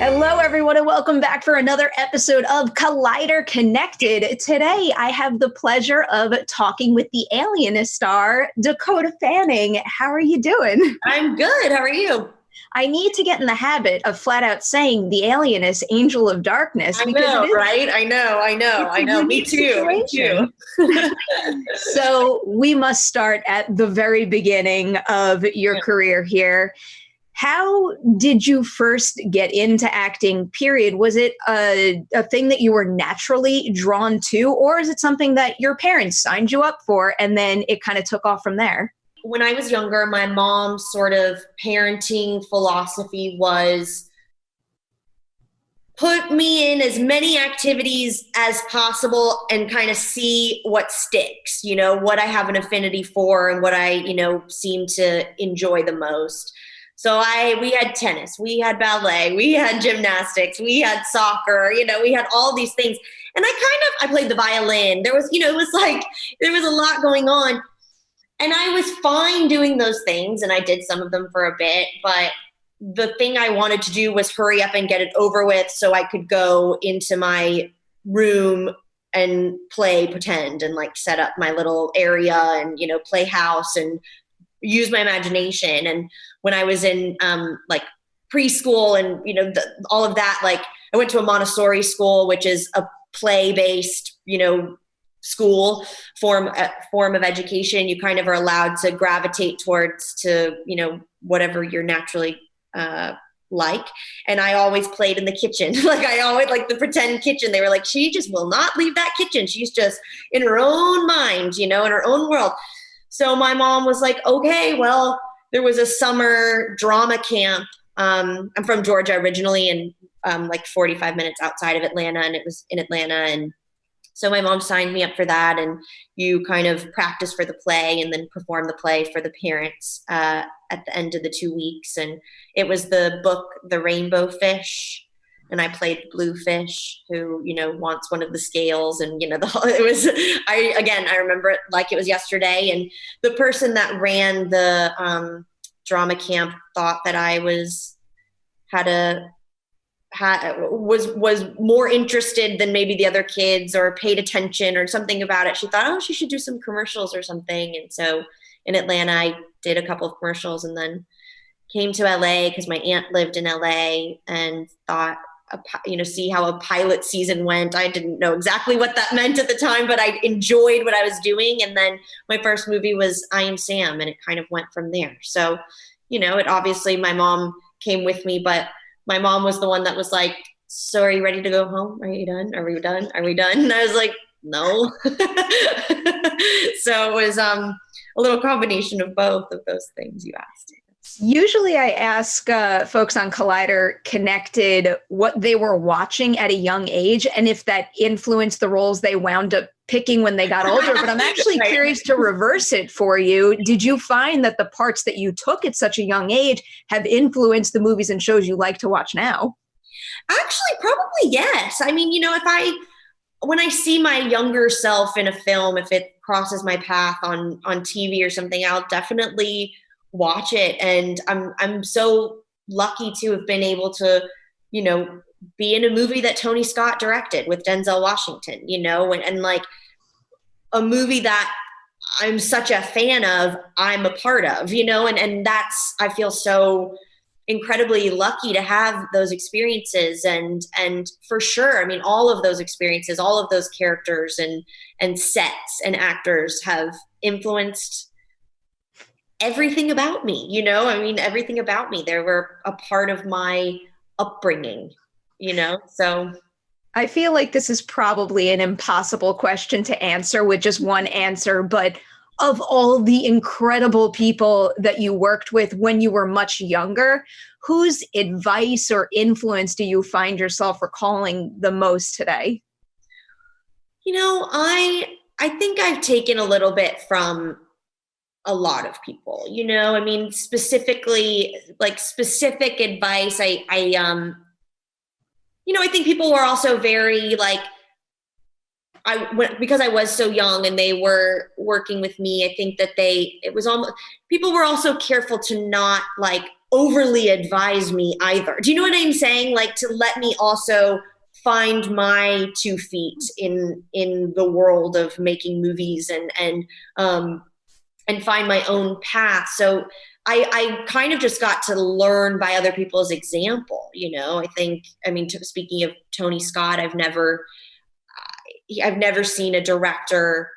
Hello, everyone, and welcome back for another episode of Collider Connected. Today, I have the pleasure of talking with the Alienist star, Dakota Fanning. How are you doing? I'm good. How are you? I need to get in the habit of flat out saying the Alienist, Angel of Darkness. I know, right? I know. Me too. So we must start at the very beginning of your career here. How did you first get into acting, period? Was it a thing that you were naturally drawn to, or is it something that your parents signed you up for and then it kind of took off from there? When I was younger, my mom's sort of parenting philosophy was put me in as many activities as possible and kind of see what sticks, what I have an affinity for and what I, seem to enjoy the most. So we had tennis, we had ballet, we had gymnastics, we had soccer, we had all these things. And I played the violin. There was, it was like, there was a lot going on. And I was fine doing those things. And I did some of them for a bit. But the thing I wanted to do was hurry up and get it over with so I could go into my room and pretend and like set up my little area and, play house and use my imagination. And when I was in preschool and, all of that, like I went to a Montessori school, which is a play-based, school form of education. You kind of are allowed to gravitate towards whatever you're naturally like. And I always played in the kitchen. Like I always like the pretend kitchen. They were like, she just will not leave that kitchen. She's just in her own mind, in her own world. So my mom was like, okay, well, there was a summer drama camp. I'm from Georgia originally and like 45 minutes outside of Atlanta, and it was in Atlanta. And so my mom signed me up for that, and you kind of practice for the play and then perform the play for the parents at the end of the 2 weeks. And it was the book, The Rainbow Fish. And I played Blue Fish, who, wants one of the scales. And, I remember it like it was yesterday. And the person that ran the drama camp thought that I was more interested than maybe the other kids or paid attention or something about it. She thought, oh, she should do some commercials or something. And so in Atlanta, I did a couple of commercials and then came to LA because my aunt lived in LA and thought, see how a pilot season went. I didn't know exactly what that meant at the time, but I enjoyed what I was doing. And then my first movie was I Am Sam, and it kind of went from there. So, it obviously my mom came with me, but my mom was the one that was like, so are you ready to go home? Are you done? Are we done? Are we done? And I was like, no. So it was a little combination of both of those things you asked. Usually I ask folks on Collider Connected what they were watching at a young age and if that influenced the roles they wound up picking when they got older. But I'm actually curious to reverse it for you. Did you find that the parts that you took at such a young age have influenced the movies and shows you like to watch now? Actually, probably yes. I mean, when I see my younger self in a film, if it crosses my path on TV or something, I'll definitely watch it. And I'm so lucky to have been able to, be in a movie that Tony Scott directed with Denzel Washington, and like a movie that I'm such a fan of, I'm a part of, and that's, I feel so incredibly lucky to have those experiences. And for sure, I mean, all of those experiences, all of those characters and sets and actors have influenced everything about me, everything about me. They were a part of my upbringing, so. I feel like this is probably an impossible question to answer with just one answer, but of all the incredible people that you worked with when you were much younger, whose advice or influence do you find yourself recalling the most today? I think I've taken a little bit from a lot of people, specifically like specific advice. I think people were also very like because I was so young and they were working with me, I think that people were also careful to not like overly advise me either. Do you know what I'm saying? Like to let me also find my 2 feet in the world of making movies and find my own path. So I kind of just got to learn by other people's example, you know. Speaking of Tony Scott, I've never seen a director.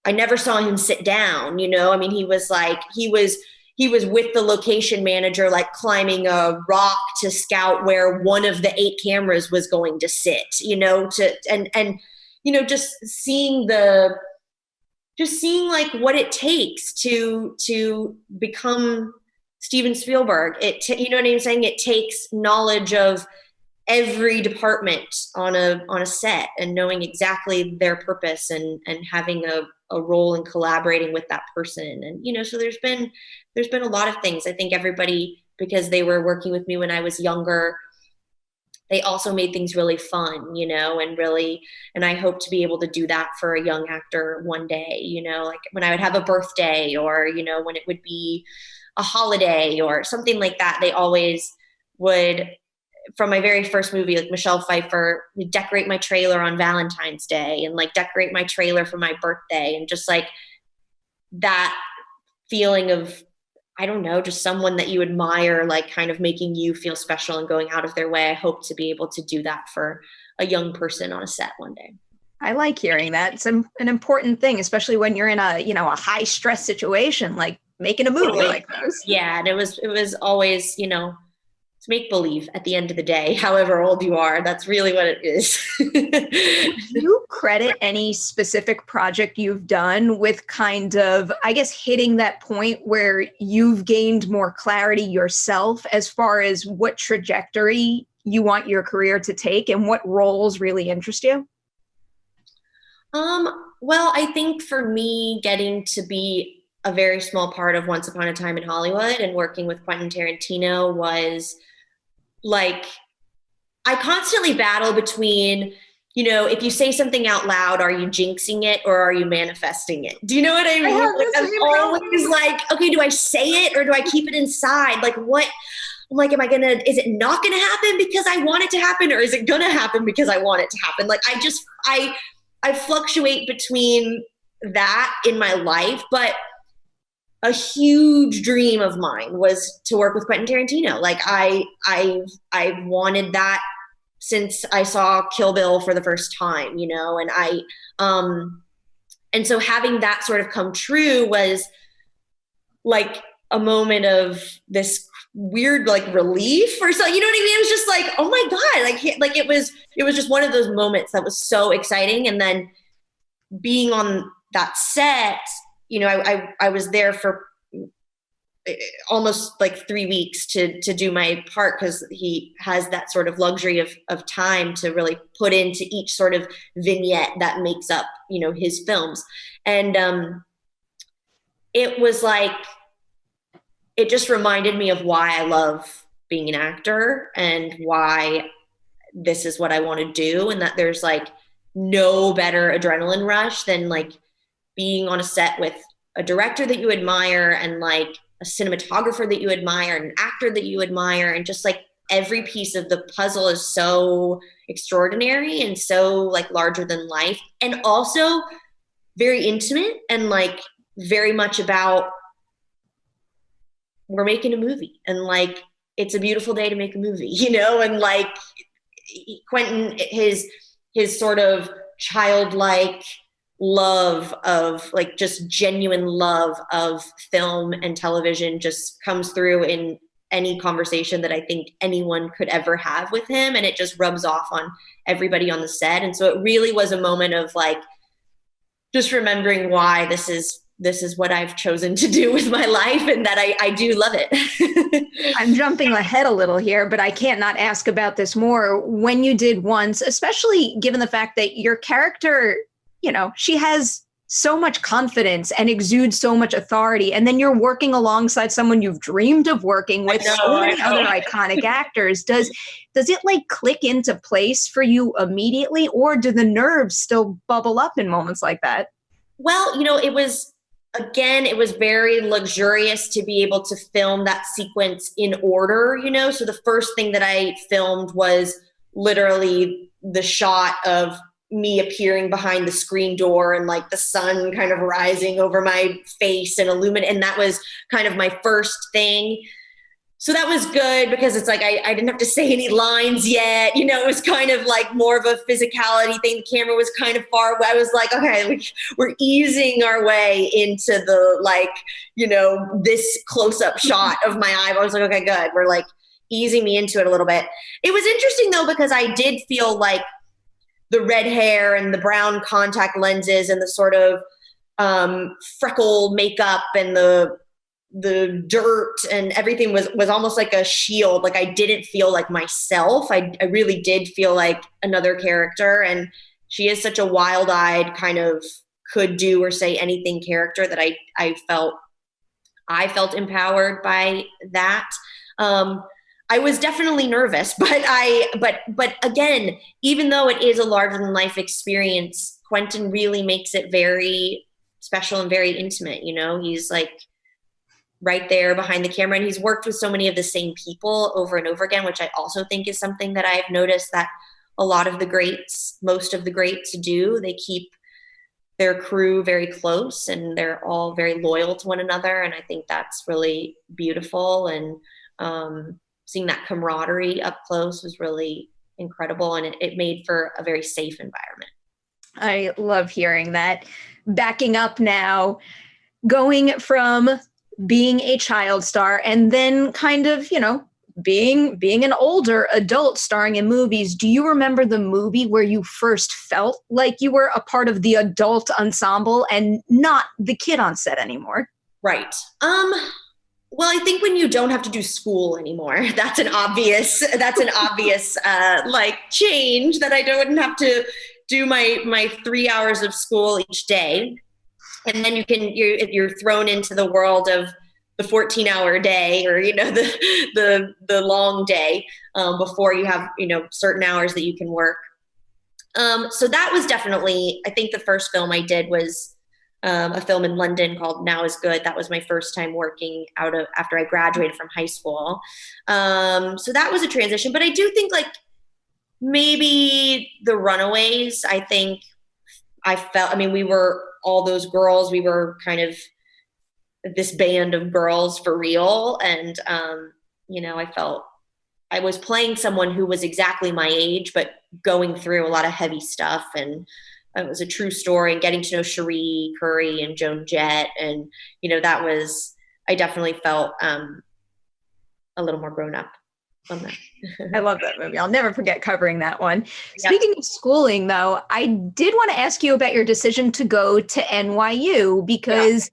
I never saw him sit down, you know. I mean, he was with the location manager, like climbing a rock to scout where one of the 8 cameras was going to sit, you know, just seeing like what it takes to become Steven Spielberg. You know what I'm saying? It takes knowledge of every department on a set and knowing exactly their purpose and having a role in collaborating with that person. And, you know, so there's been a lot of things. I think everybody, because they were working with me when I was younger, they also made things really fun, you know, and I hope to be able to do that for a young actor one day, you know, like when I would have a birthday or, you know, when it would be a holiday or something like that. They always would, from my very first movie, like Michelle Pfeiffer, would decorate my trailer on Valentine's Day and like decorate my trailer for my birthday, and just like that feeling of, I don't know, just someone that you admire, like kind of making you feel special and going out of their way. I hope to be able to do that for a young person on a set one day. I like hearing that. It's an important thing, especially when you're in a high stress situation, like making a movie like this. Yeah. And it was always, you know, it's make believe at the end of the day, however old you are. That's really what it is. Do you credit any specific project you've done with kind of, I guess, hitting that point where you've gained more clarity yourself as far as what trajectory you want your career to take and what roles really interest you? Well, I think for me, getting to be a very small part of Once Upon a Time in Hollywood and working with Quentin Tarantino was like, I constantly battle between, you know, if you say something out loud, are you jinxing it or are you manifesting it? Do you know what I mean? I'm always like, okay, do I say it or do I keep it inside? Like what? I'm like, is it not going to happen because I want it to happen, or is it going to happen because I want it to happen? Like, I fluctuate between that in my life, but a huge dream of mine was to work with Quentin Tarantino. Like I wanted that since I saw Kill Bill for the first time, you know, and so having that sort of come true was like a moment of this weird like relief or so, you know what I mean? It was just like, oh my God, like it was just one of those moments that was so exciting. And then being on that set, you know, I was there for almost like 3 weeks to do my part, because he has that sort of luxury of time to really put into each sort of vignette that makes up, you know, his films. And it was like, it just reminded me of why I love being an actor and why this is what I want to do, and that there's like no better adrenaline rush than like being on a set with a director that you admire and like a cinematographer that you admire and an actor that you admire, and just like every piece of the puzzle is so extraordinary and so like larger than life, and also very intimate and like very much about, we're making a movie and like it's a beautiful day to make a movie, you know. And like Quentin, his sort of childlike love of like just genuine love of film and television just comes through in any conversation that I think anyone could ever have with him, and it just rubs off on everybody on the set. And so it really was a moment of like just remembering why this is what I've chosen to do with my life, and that I do love it. I'm jumping ahead a little here, but I can't not ask about this more. When you did Once, especially given the fact that your character, you know, she has so much confidence and exude so much authority. And then you're working alongside someone you've dreamed of working with, so many other iconic actors. Does it like click into place for you immediately, or do the nerves still bubble up in moments like that? Well, it was very luxurious to be able to film that sequence in order, So the first thing that I filmed was literally the shot of me appearing behind the screen door and like the sun kind of rising over my face and and that was kind of my first thing. So that was good because it's like I didn't have to say any lines yet. It was kind of like more of a physicality thing. The camera was kind of far away. I was like, okay, we're easing our way into the this close-up shot of my eye. I was like, okay, good. We're like easing me into it a little bit. It was interesting though, because I did feel like the red hair and the brown contact lenses and the sort of freckle makeup and the dirt and everything was almost like a shield. Like I didn't feel like myself. I really did feel like another character. And she is such a wild-eyed kind of could do or say anything character that I felt empowered by that. I was definitely nervous, but again, even though it is a larger than life experience, Quentin really makes it very special and very intimate. He's like right there behind the camera, and he's worked with so many of the same people over and over again, which I also think is something that I've noticed that a lot of the greats, most of the greats do. They keep their crew very close and they're all very loyal to one another. And I think that's really beautiful. And, seeing that camaraderie up close was really incredible, and it made for a very safe environment. I love hearing that. Backing up now, going from being a child star and then kind of, being an older adult starring in movies, do you remember the movie where you first felt like you were a part of the adult ensemble and not the kid on set anymore? Right. Well, I think when you don't have to do school anymore, that's an obvious like change, that I wouldn't have to do my 3 hours of school each day. And then you're thrown into the world of the 14-hour day, or, the long day, before you have, certain hours that you can work. So that was definitely, I think the first film I did was a film in London called Now Is Good. That was my first time working after I graduated from high school. So that was a transition, but I do think like maybe The Runaways, I think we were all those girls, we were kind of this band of girls for real. And, I felt I was playing someone who was exactly my age, but going through a lot of heavy stuff. And it was a true story, and getting to know Cherie Curry and Joan Jett. And, I definitely felt a little more grown up on that. I love that movie. I'll never forget covering that one. Yep. Speaking of schooling, though, I did want to ask you about your decision to go to NYU, because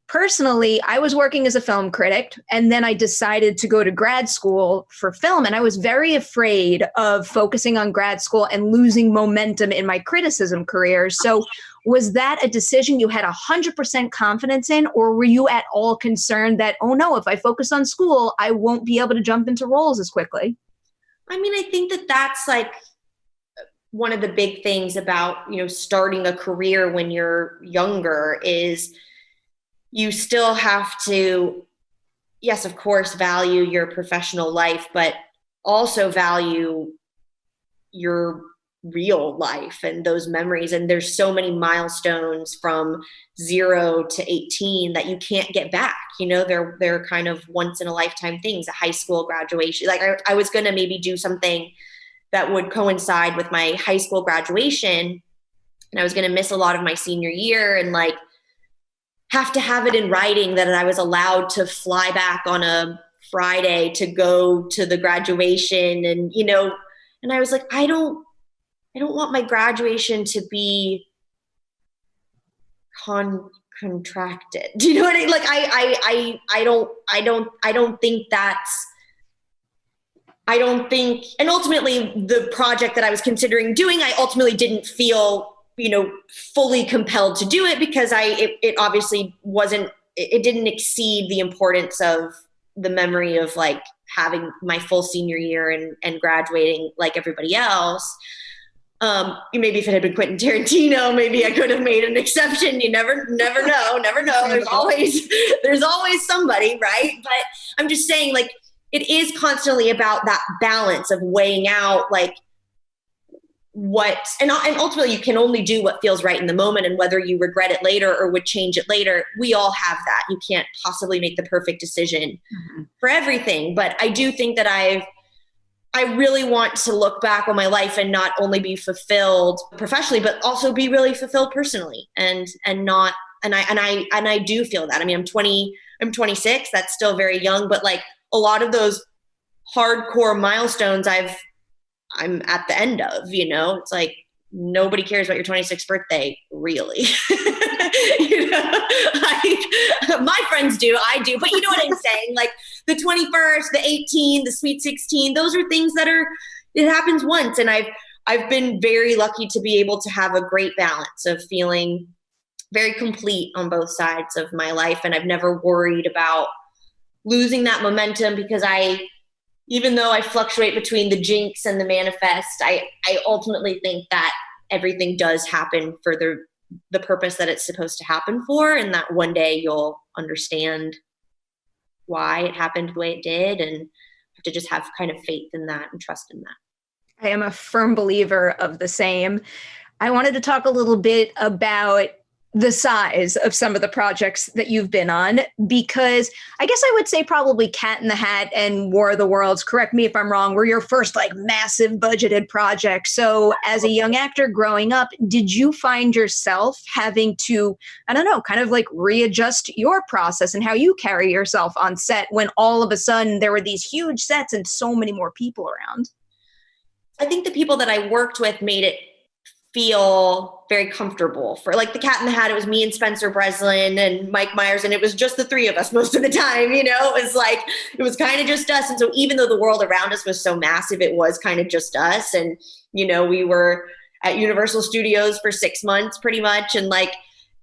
personally, I was working as a film critic, and then I decided to go to grad school for film. And I was very afraid of focusing on grad school and losing momentum in my criticism career. So was that a decision you had 100% confidence in, or were you at all concerned that, oh no, if I focus on school, I won't be able to jump into roles as quickly? I mean, I think that's like one of the big things about, starting a career when you're younger is you still have to, yes, of course, value your professional life, but also value your real life and those memories. And there's so many milestones from 0 to 18 that you can't get back. They're kind of once in a lifetime things, a high school graduation. Like I was going to maybe do something that would coincide with my high school graduation, and I was going to miss a lot of my senior year and like have to have it in writing that I was allowed to fly back on a Friday to go to the graduation. And, and I was like, I don't want my graduation to be contracted. Do you know what I mean? Like, I don't think, and ultimately the project that I was considering doing, I ultimately didn't feel fully compelled to do it because it obviously wasn't, it didn't exceed the importance of the memory of like having my full senior year and graduating like everybody else. Maybe if it had been Quentin Tarantino, maybe I could have made an exception. You never know. There's always somebody, right? But I'm just saying, like, it is constantly about that balance of weighing out, like, and ultimately you can only do what feels right in the moment, and whether you regret it later or would change it later, we all have that. You can't possibly make the perfect decision for everything. But I do think that I really want to look back on my life and not only be fulfilled professionally, but also be really fulfilled personally and I do feel that. I mean, I'm 26. That's still very young, but like a lot of those hardcore milestones I'm at the end of, it's like nobody cares about your 26th birthday, really. My friends do, I do, but you know what I'm saying? Like the 21st, the 18, the sweet 16, those are things that it happens once. And I've been very lucky to be able to have a great balance of feeling very complete on both sides of my life. And I've never worried about losing that momentum because even though I fluctuate between the jinx and the manifest, I ultimately think that everything does happen for the purpose that it's supposed to happen for, and that one day you'll understand why it happened the way it did, and have to just have kind of faith in that and trust in that. I am a firm believer of the same. I wanted to talk a little bit about the size of some of the projects that you've been on, because I guess I would say probably Cat in the Hat and War of the Worlds, correct me if I'm wrong, were your first like massive budgeted project. So as a young actor growing up, did you find yourself having to, I don't know, kind of like readjust your process and how you carry yourself on set when all of a sudden there were these huge sets and so many more people around? I think the people that I worked with made it feel very comfortable. For like the Cat in the Hat, it was me and Spencer Breslin and Mike Myers, and it was just the three of us most of the time. It was kind of just us. And so even though the world around us was so massive, it was kind of just us. And we were at Universal Studios for 6 months pretty much, and like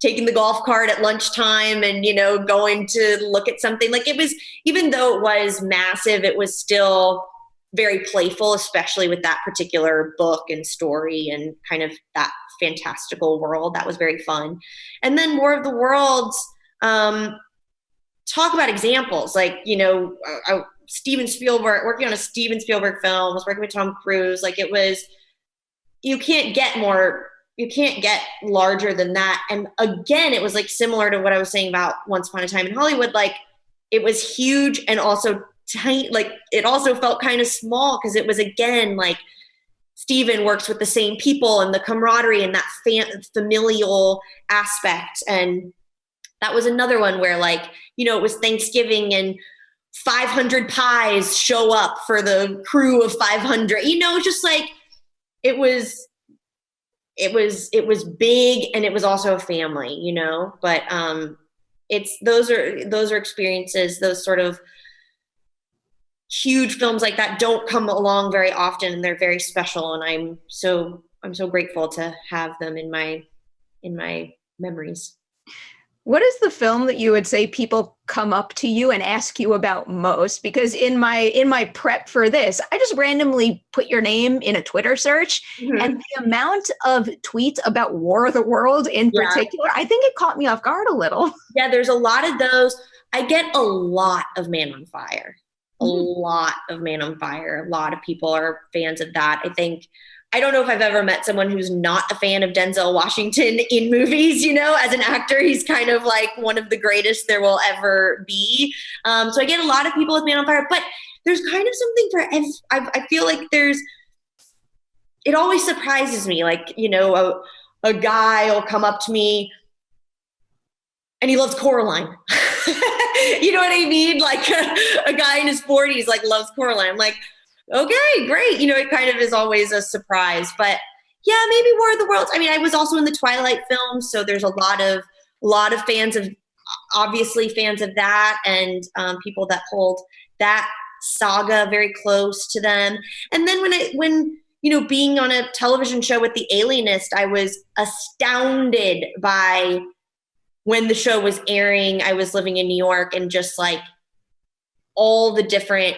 taking the golf cart at lunchtime and going to look at something. Like it was, even though it was massive, it was still very playful, especially with that particular book and story and kind of that fantastical world. That was very fun. And then War of the Worlds, talk about examples, like, Steven Spielberg, working on a Steven Spielberg film, was working with Tom Cruise. Like you can't get larger than that. And again, it was like similar to what I was saying about Once Upon a Time in Hollywood. Like it was huge and also tiny, like it also felt kind of small because it was, again, like Steven works with the same people and the camaraderie and that familial aspect. And that was another one where like, it was Thanksgiving and 500 pies show up for the crew of 500, just like it was big, and it was also a family, but those are experiences, those sort of huge films like that don't come along very often, and they're very special. And I'm so grateful to have them in my memories. What is the film that you would say people come up to you and ask you about most? Because in my prep for this, I just randomly put your name in a Twitter search, and the amount of tweets about War of the World in particular, I think it caught me off guard a little. Yeah, there's a lot of those. I get a lot of Man on Fire. A lot of Man on Fire. A lot of people are fans of that. I don't know if I've ever met someone who's not a fan of Denzel Washington in movies. As an actor, he's kind of like one of the greatest there will ever be. So I get a lot of people with Man on Fire, but there's kind of something for I feel like it always surprises me. Like, a guy will come up to me and he loves Coraline. You know what I mean? Like a guy in his 40s like loves Coraline. I'm like, okay, great. it kind of is always a surprise. But yeah, maybe War of the Worlds. I mean, I was also in the Twilight films, so there's a lot of fans of that, and people that hold that saga very close to them. And then when being on a television show with The Alienist, I was astounded by when the show was airing. I was living in New York, and just like all the different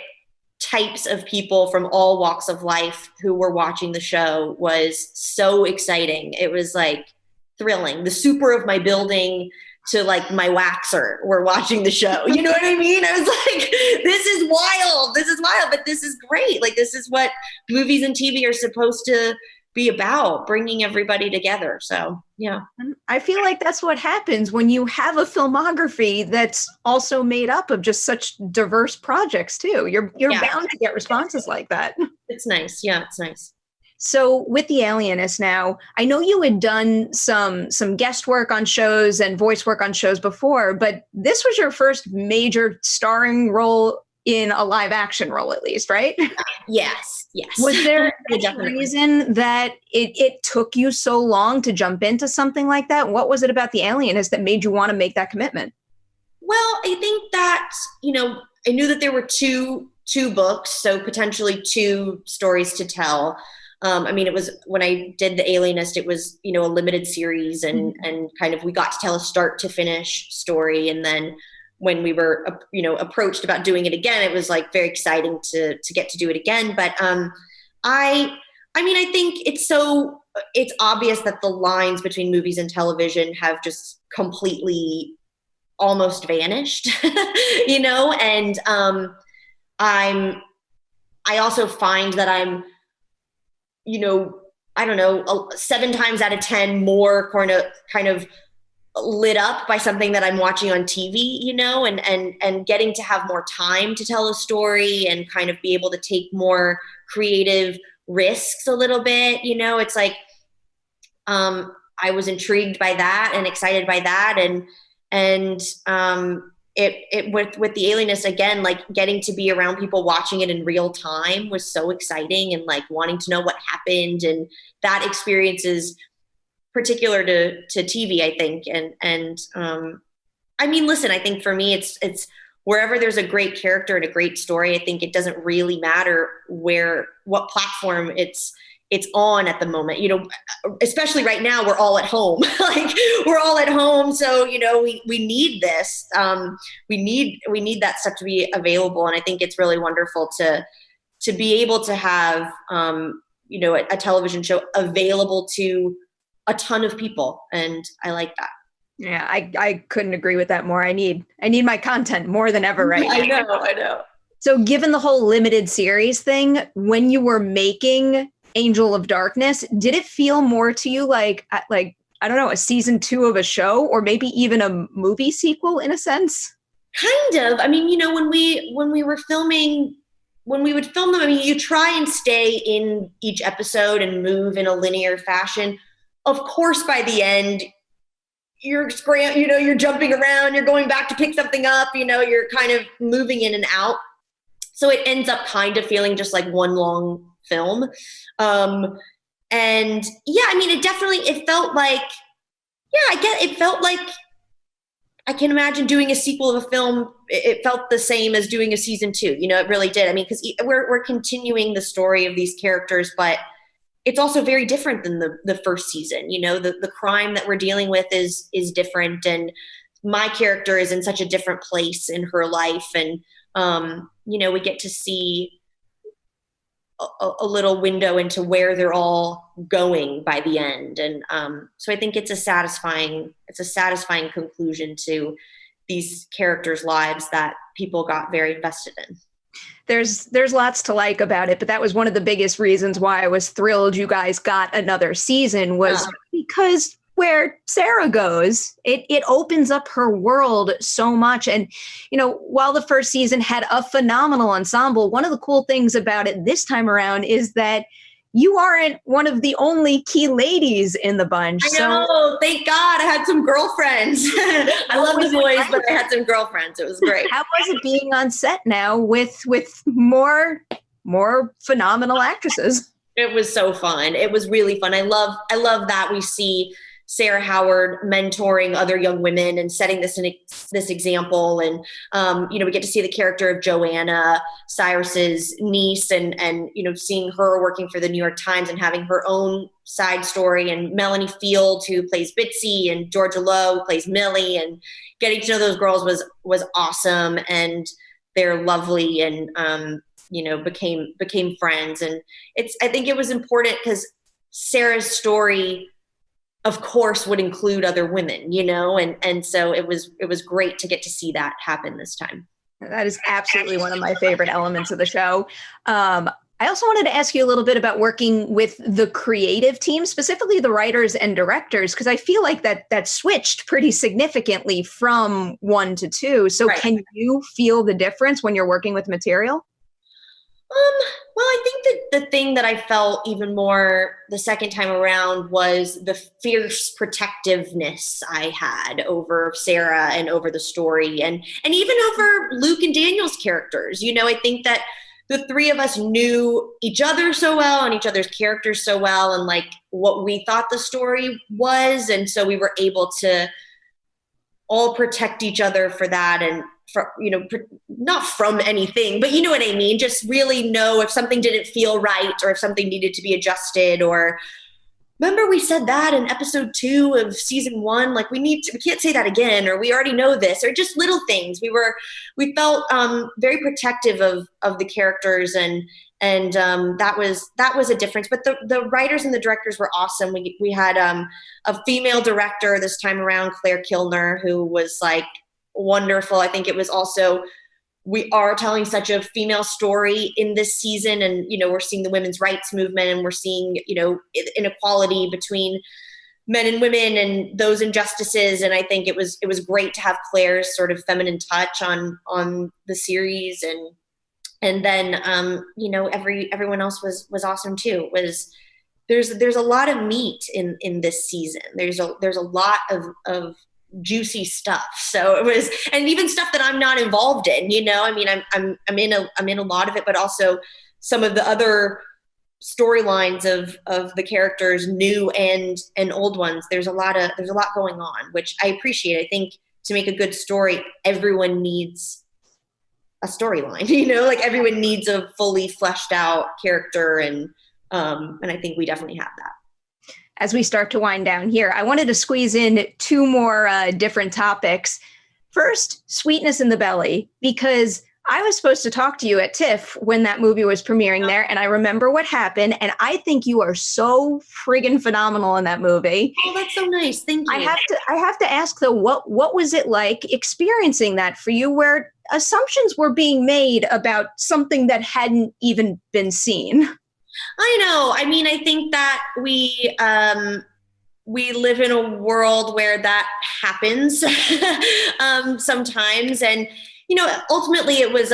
types of people from all walks of life who were watching the show was so exciting. It was like thrilling. The super of my building to like my waxer were watching the show. You know what I mean? I was like, this is wild. This is wild, but this is great. Like, this is what movies and TV are supposed to be about, bringing everybody together. So, yeah. I feel like that's what happens when you have a filmography that's also made up of just such diverse projects too. You're bound to get responses like that. It's nice. Yeah, it's nice. So with The Alienist now, I know you had done some guest work on shows and voice work on shows before, but this was your first major starring role in a live action role, at least, right? Yes. Was there any reason that it took you so long to jump into something like that? What was it about The Alienist that made you want to make that commitment? Well, I think that, I knew that there were two books, so potentially two stories to tell. It was, when I did The Alienist, it was, a limited series and kind of, we got to tell a start to finish story. And then when we were, approached about doing it again, it was like very exciting to get to do it again. But I think it's obvious that the lines between movies and television have just completely almost vanished, and I also find that I'm, 7 times out of 10 more kind of lit up by something that I'm watching on TV, and getting to have more time to tell a story and kind of be able to take more creative risks a little bit. It's like, I was intrigued by that and excited by that. And it with The Alienist, again, like getting to be around people watching it in real time was so exciting, and like wanting to know what happened. And that experience is particular to TV, I think. Listen, I think for me, it's wherever there's a great character and a great story, I think it doesn't really matter what platform it's on at the moment, especially right now, we're all at home. We're all at home. So, we need this. We need that stuff to be available. And I think it's really wonderful to be able to have, a television show available to a ton of people. And I like that. Yeah, I couldn't agree with that more. I need my content more than ever right now. I know. So given the whole limited series thing, when you were making Angel of Darkness, did it feel more to you like I don't know, a season 2 of a show, or maybe even a movie sequel in a sense? Kind of. When we were filming, when we would film them, you try and stay in each episode and move in a linear fashion. Of course, by the end, you're you're jumping around, you're going back to pick something up, you're kind of moving in and out. So it ends up kind of feeling just like one long film. And yeah, it felt like, it felt like I can imagine doing a sequel of a film. It felt the same as doing a season 2, it really did. Because we're continuing the story of these characters, but it's also very different than the first season. The crime that we're dealing with is different, and my character is in such a different place in her life. And, we get to see a little window into where they're all going by the end. And so I think it's a satisfying conclusion to these characters' lives that people got very invested in. There's lots to like about it, but that was one of the biggest reasons why I was thrilled you guys got another season, was because where Sara goes, it opens up her world so much. And, while the first season had a phenomenal ensemble, one of the cool things about it this time around is that you aren't one of the only key ladies in the bunch. I know, thank God I had some girlfriends. I love the boys, but I had some girlfriends. It was great. How was it being on set now with more phenomenal actresses? It was so fun. It was really fun. I love that we see Sara Howard mentoring other young women and setting this example. And, we get to see the character of Joanna, Cyrus's niece, and, seeing her working for the New York Times and having her own side story, and Melanie Field, who plays Bitsy, and Georgia Lowe, who plays Millie, and getting to know those girls was awesome. And they're lovely, and, became friends. And I think it was important because Sarah's story, of course, would include other women, and so it was great to get to see that happen this time. That is absolutely one of my favorite elements of the show. I also wanted to ask you a little bit about working with the creative team, specifically the writers and directors, because I feel like that switched pretty significantly from 1 to 2. So right. Can you feel the difference when you're working with material? Well, I think that the thing that I felt even more the second time around was the fierce protectiveness I had over Sara and over the story, and even over Luke and Daniel's characters. I think that the three of us knew each other so well and each other's characters so well, and like what we thought the story was. And so we were able to all protect each other for that, and not from anything, but you know what I mean? Just really know if something didn't feel right, or if something needed to be adjusted, or remember we said that in episode 2 of season 1, like we can't say that again, or we already know this, or just little things. We felt very protective of the characters, and that was a difference. But the writers and the directors were awesome. We had a female director this time around, Claire Kilner, who was like wonderful. I think it was also, we are telling such a female story in this season, and we're seeing the women's rights movement, and we're seeing inequality between men and women and those injustices. And I think it was great to have Claire's sort of feminine touch on the series, and then everyone else was awesome too. There's a lot of meat in this season. There's a lot of juicy stuff. So it was, and even stuff that I'm not involved in, I mean, I'm in a lot of it, but also some of the other storylines of the characters, new and old ones. There's a lot going on, which I appreciate. I think to make a good story, everyone needs a storyline, like everyone needs a fully fleshed out character. And I think we definitely have that. As we start to wind down here, I wanted to squeeze in 2 more different topics. First, Sweetness in the Belly, because I was supposed to talk to you at TIFF when that movie was premiering there, and I remember what happened, and I think you are so friggin' phenomenal in that movie. Oh, that's so nice. Thank you. I have to ask, though, what was it like experiencing that for you, where assumptions were being made about something that hadn't even been seen? I know. I mean, I think that we live in a world where that happens sometimes. And, ultimately it was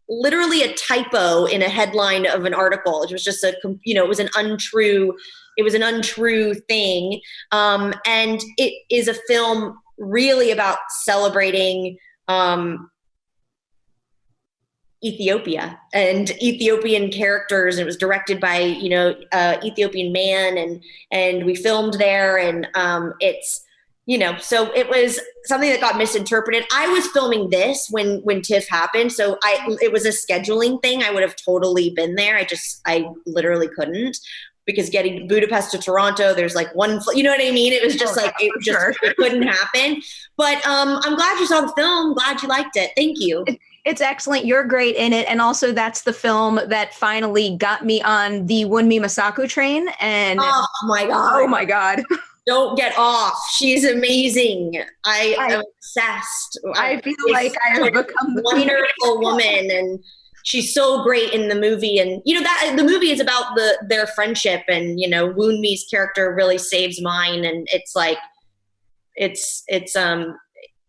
literally a typo in a headline of an article. It was just it was an untrue thing. And it is a film really about celebrating Ethiopia and Ethiopian characters. And it was directed by, Ethiopian man, and we filmed there, and it's, so it was something that got misinterpreted. I was filming this when TIFF happened. So it was a scheduling thing. I would have totally been there. I literally couldn't, because getting Budapest to Toronto, there's like one, you know what I mean? It was just it couldn't happen. But I'm glad you saw the film. Glad you liked it. Thank you. It's excellent. You're great in it. And also that's the film that finally got me on the Wunmi Masaku train. And oh my God. Don't get off. She's amazing. I'm obsessed. I feel like I have become the wonderful woman, and she's so great in the movie. And that the movie is about their friendship, and Wunmi's character really saves mine, and it's like it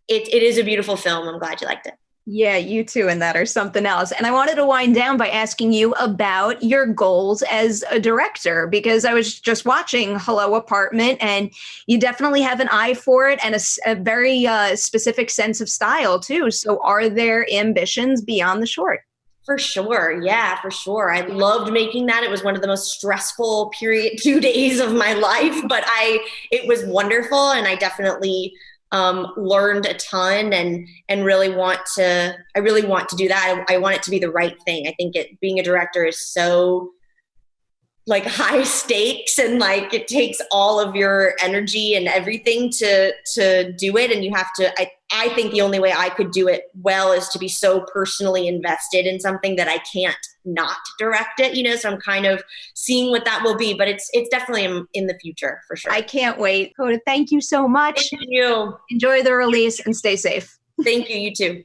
is a beautiful film. I'm glad you liked it. Yeah, you two and that are something else. And I wanted to wind down by asking you about your goals as a director, because I was just watching Hello Apartment, and you definitely have an eye for it, and a very specific sense of style too. So are there ambitions beyond the short? For sure. Yeah, for sure. I loved making that. It was one of the most stressful 2 days of my life, but it was wonderful. And I definitely learned a ton and really want to do that. I want it to be the right thing. I think being a director is so like high stakes, and like it takes all of your energy and everything to do it. And you have to, I think the only way I could do it well is to be so personally invested in something that I can't not direct it, so I'm kind of seeing what that will be, but it's definitely in the future for sure. I can't wait. Dakota, thank you so much. Thank you. Enjoy the release and stay safe. Thank you. You too.